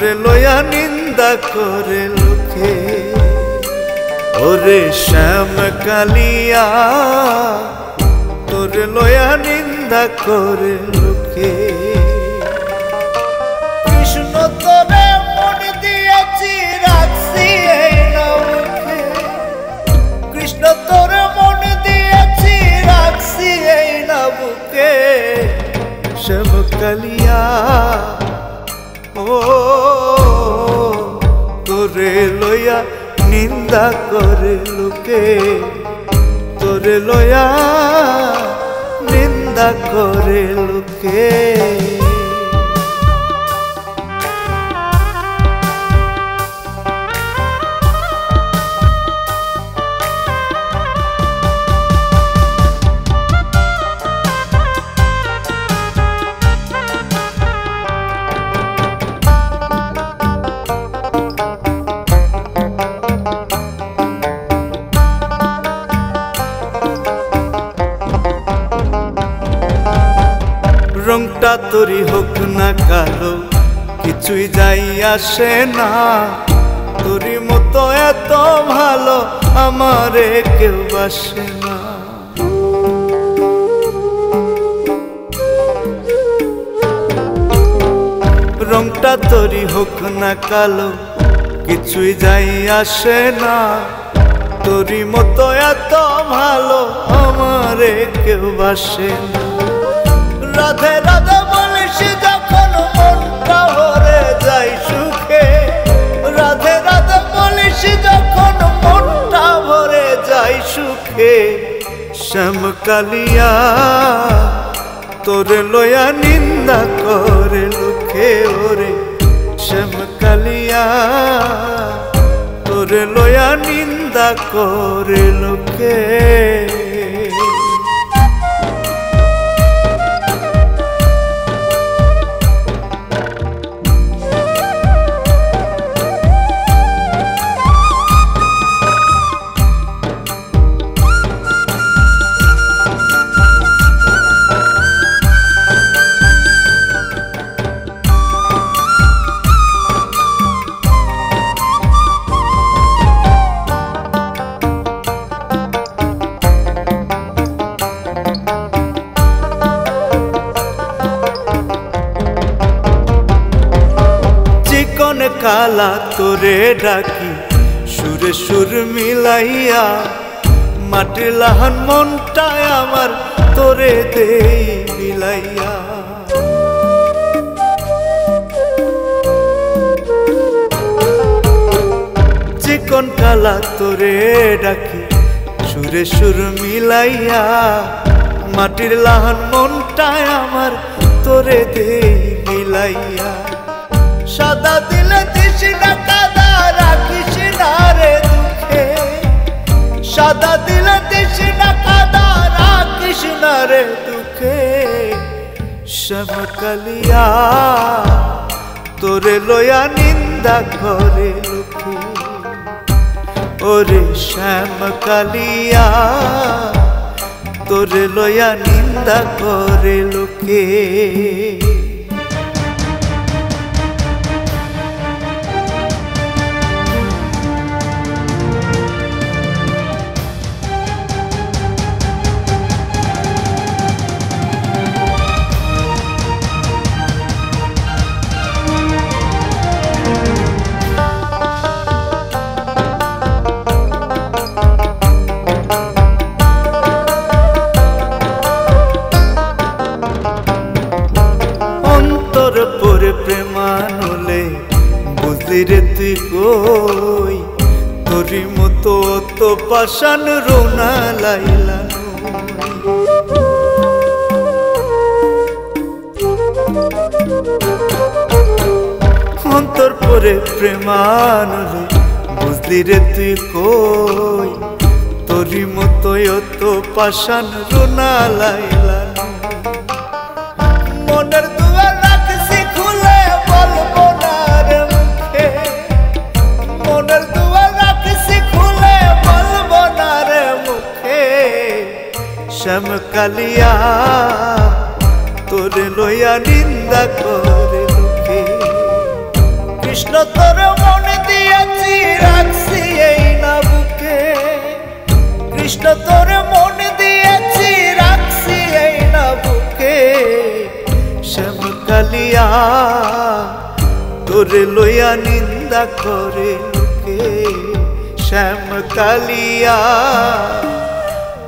তোরে লয়া নিন্দা করে লোকে। ওরে শ্যাম কালিয়া তোরে লয়া নিন্দা করে লোকে। কৃষ্ণ তোরে মন দিয়েছি রাখছি এই না মুখে, কৃষ্ণ তোরে মন দিয়েছি রাখছি এই না বুকে। শ্যাম কালিয়া ও তোরে লয়া নিন্দা করে লোকে, তোরে লয়া নিন্দা করে লোকে। রংটা তোরই হোক না কালো কিছুই যাই আসে না, তোরই মতো এত ভালো আমারে কেউ বাসে না। রংটা তোরই হোক না কালো কিছুই যাই আসে না, তোরই মতো এত ভালো আমারে কেউ বাসে না। রাধে রাধে বলিস যখন মনটা ভরে যায় সুখে, রাধে রাধে বলিস যখন মনটা ভরে যায় সুখে। শ্যাম কালিয়া তোরে লয়া নিন্দা করে লোকে। ওরে শ্যাম কালিয়া তোরে লয়া নিন্দা করে লোকে। চিকন কালা তোরে ডাকি সুরে সুর মিলাইয়া, মাটির লাহান মনটায় আমার তোরে দেই মিলাইয়া। চিকন কালা তোরে ডাকি সুরে সুর মিলাইয়া, মাটির লাহান মনটায় আমার তোরে দেই মিলাইয়া। সাদা দিলে দিস না কাদা রাখিস না রে দুঃখে, সাদা দিলে দিস না কাদা রাখিস না রে দুঃখে। শ্যাম কালিয়া তোরে লয়া নিন্দা করে লোকে। ওরে শ্যাম কালিয়া তোরে লয়া নিন্দা করে লোকে। পরে প্রেমানলে বুঝলি রে তুই কই, তোরই মতো তো পাষাণ রোনা লাইলা। অন্তর পরে প্রেমানলে বুঝলি রে তুই কই, তোরই মতো তো পাষাণ রোনা লাইলা। মনের দুয়ার রাখছি খুলে বলবো না রে মুখে, মনের দুয়ার রাখছি খুলে বলবো না রে মুখে। শ্যাম কালিয়া তোরে লয়া নিন্দা করে লোকে। তোর মন দিয়েছি রাখছি এই না বুকে, কৃষ্ণ তোর মন দিয়েছি রাখছি এই না বুকে। শ্যামকালিয়া তোরে লইয়া নিন্দা করে লোকে, শ্যামকালিয়া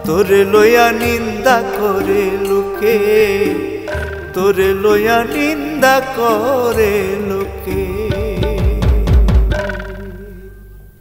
তোরে লইয়া নিন্দা করে লোকে, তোরে লইয়া নিন্দা করে